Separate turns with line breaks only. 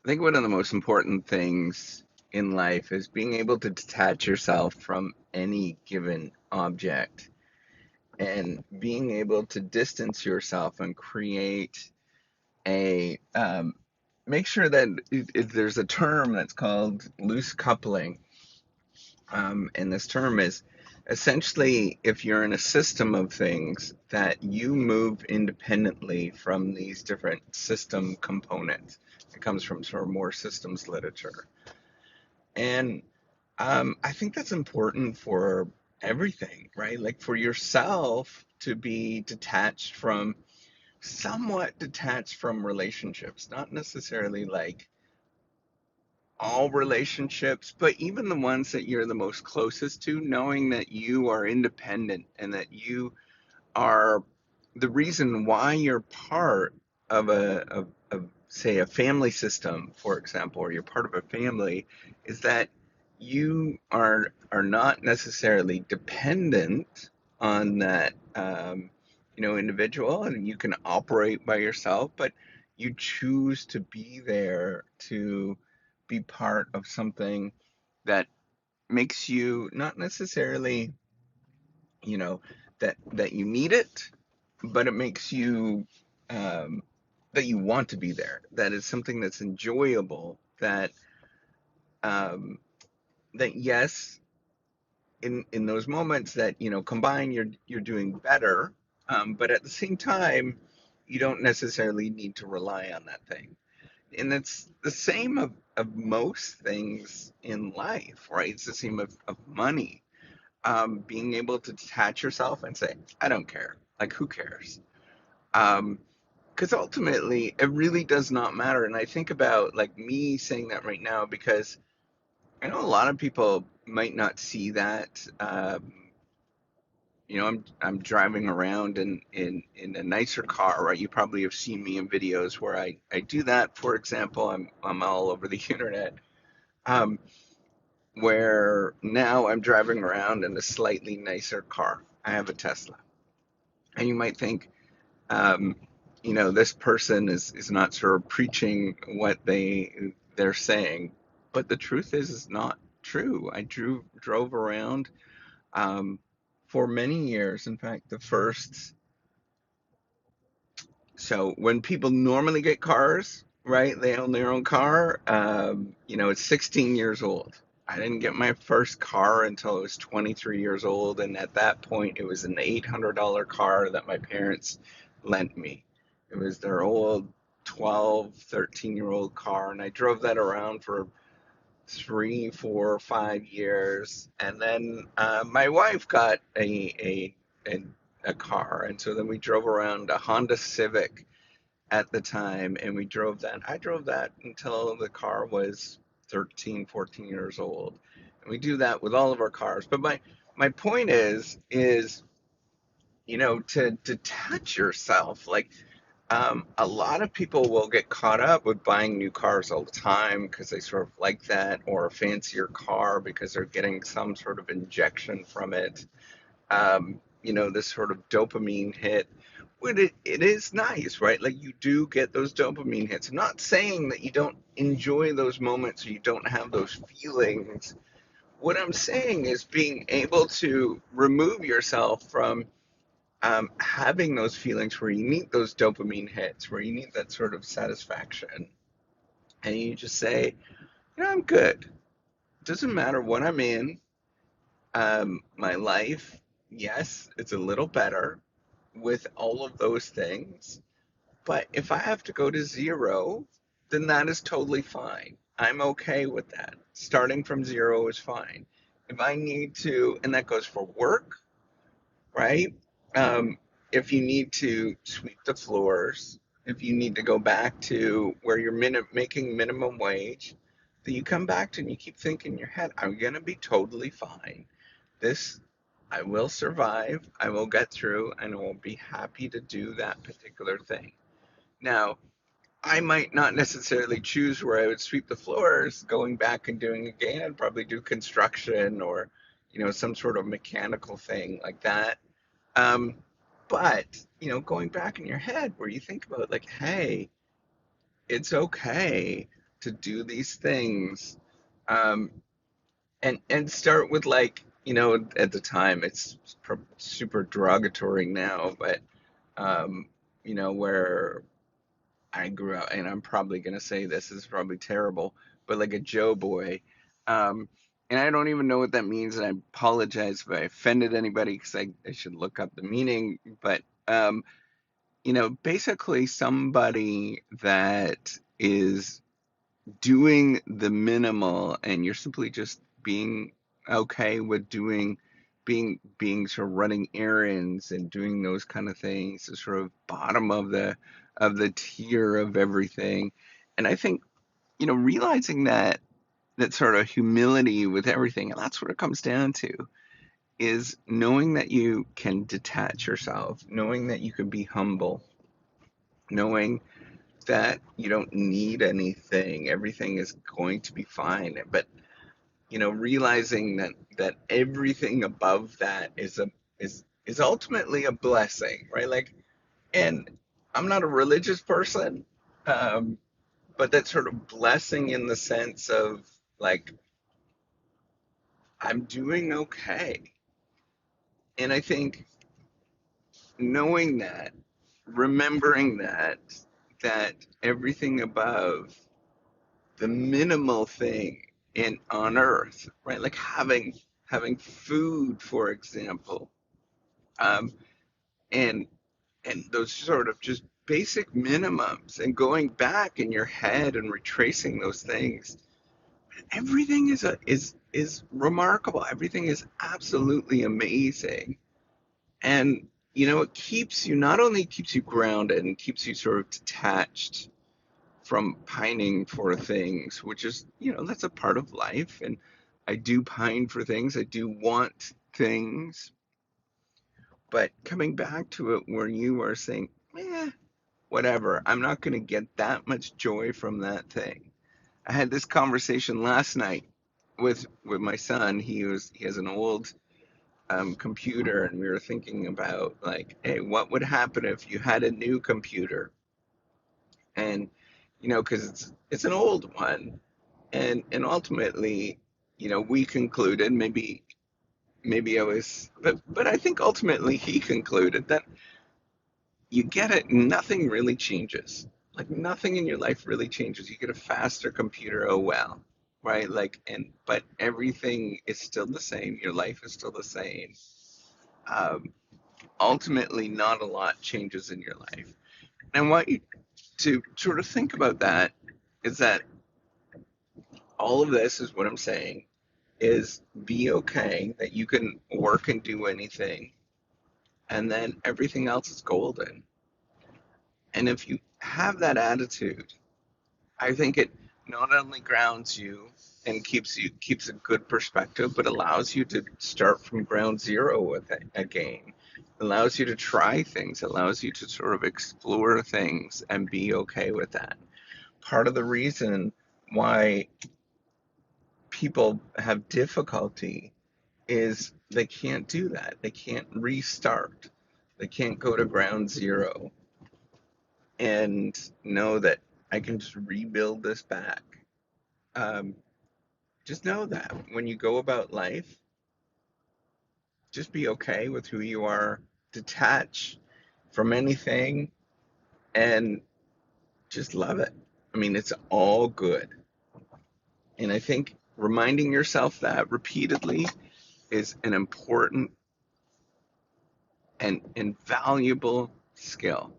I think one of the most important things in life is being able to detach yourself from any given object and being able to distance yourself and create a make sure that there's a term that's called loose coupling. And this term is essentially if you're in a system of things that you move independently from these different system components. It comes from sort of more systems literature. And I think that's important for everything, right? Like for yourself to be detached from, somewhat detached from relationships, not necessarily like all relationships, but even the ones that you're the most closest to, knowing that you are independent and that you are the reason why you're part of say a family system, for example, or you're part of a family, is that you are not necessarily dependent on that individual, and you can operate by yourself, but you choose to be there to be part of something that makes you not necessarily, you know, that you need it, but it makes you um, that you want to be there. That is something that's enjoyable. Um, that yes, in those moments that combine, you're doing better, but at the same time, you don't necessarily need to rely on that thing. And it's the same of most things in life, right? It's the same of money. Being able to detach yourself and say, I don't care. Like, who cares? Um, because ultimately it really does not matter. And I think about like me saying that right now because I know a lot of people might not see that. I'm driving around in a nicer car, right? You probably have seen me in videos where I do that. For example, I'm all over the internet. Um, where now I'm driving around in a slightly nicer car. I have a Tesla, and you might think, um, this person is not sort of preaching what they're saying, but the truth is it's not true. I drove around um, for many years. In fact, so when people normally get cars, right? They own their own car. It's 16 years old. I didn't get my first car until I was 23 years old, and at that point, it was an $800 car that my parents lent me. It was their old 12, 13-year-old car, and I drove that around for 3, 4, 5 years, and then my wife got a a car, and so then we drove around a Honda Civic at the time, and we drove that. I drove that until the car was 13, 14 years old, and we do that with all of our cars. But my point is to detach yourself, like a lot of people will get caught up with buying new cars all the time because they sort of like that, or a fancier car because they're getting some sort of injection from it. This sort of dopamine hit. But it is nice, right? Like you do get those dopamine hits. I'm not saying that you don't enjoy those moments or you don't have those feelings. What I'm saying is being able to remove yourself from having those feelings where you need those dopamine hits, where you need that sort of satisfaction, and you just say, I'm good. It doesn't matter what I'm in. My life, yes, it's a little better with all of those things, but if I have to go to zero, then that is totally fine. I'm okay with that. Starting from zero is fine. If I need to, and that goes for work, right? Um, if you need to sweep the floors, if you need to go back to where you're making minimum wage, then you come back to and you keep thinking in your head, I'm going to be totally fine. This, I will survive, I will get through, and I will be happy to do that particular thing. Now, I might not necessarily choose where I would sweep the floors going back and doing again. I'd probably do construction or, some sort of mechanical thing like that. um, but, going back in your head where you think about like, hey, it's okay. to do these things, um, and start with, like, at the time it's super derogatory now, but where I grew up, and I'm probably gonna say this is probably terrible, but like a Joe boy. Um, and I don't even know what that means, and I apologize if I offended anybody because I should look up the meaning. But basically somebody that is doing the minimal, and you're simply just being okay with being sort of running errands and doing those kind of things, the sort of bottom of the tier of everything. And I think, realizing that sort of humility with everything, and that's what it comes down to, is knowing that you can detach yourself, knowing that you can be humble, knowing that you don't need anything, everything is going to be fine. But realizing that everything above that is ultimately a blessing, right? Like, and I'm not a religious person, um, but that sort of blessing in the sense of, like, I'm doing okay. And I think knowing that, remembering that everything above, the minimal thing in on earth, right? Like having food, for example, um, and those sort of just basic minimums, and going back in your head and retracing those things. Everything is remarkable. Everything is absolutely amazing, and it keeps you, not only keeps you grounded and keeps you sort of detached from pining for things, which is, that's a part of life. And I do pine for things, I do want things, but coming back to it where you are saying, whatever, I'm not going to get that much joy from that thing. I had this conversation last night with my son. He has an old computer, and we were thinking about, like, hey, what would happen if you had a new computer? And because it's an old one, and ultimately, we concluded, maybe I was, but I think ultimately he concluded that you get it, nothing really changes. Like, nothing in your life really changes. You get a faster computer, oh well, right? Like, but everything is still the same. Your life is still the same. Um, Ultimately, not a lot changes in your life. And I want you to sort of think about that, is that all of this is what I'm saying is, be okay that you can work and do anything, and then everything else is golden. And if you have that attitude, I think it not only grounds you and keeps a good perspective, but allows you to start from ground zero with it again. Allows you to try things, allows you to sort of explore things and be okay with that. Part of the reason why people have difficulty is they can't do that. They can't restart. They can't go to ground zero and know that I can just rebuild this back. Um, just know that when you go about life, just be okay with who you are, detach from anything, and just love it. I mean, it's all good. And I think reminding yourself that repeatedly is an important and invaluable skill.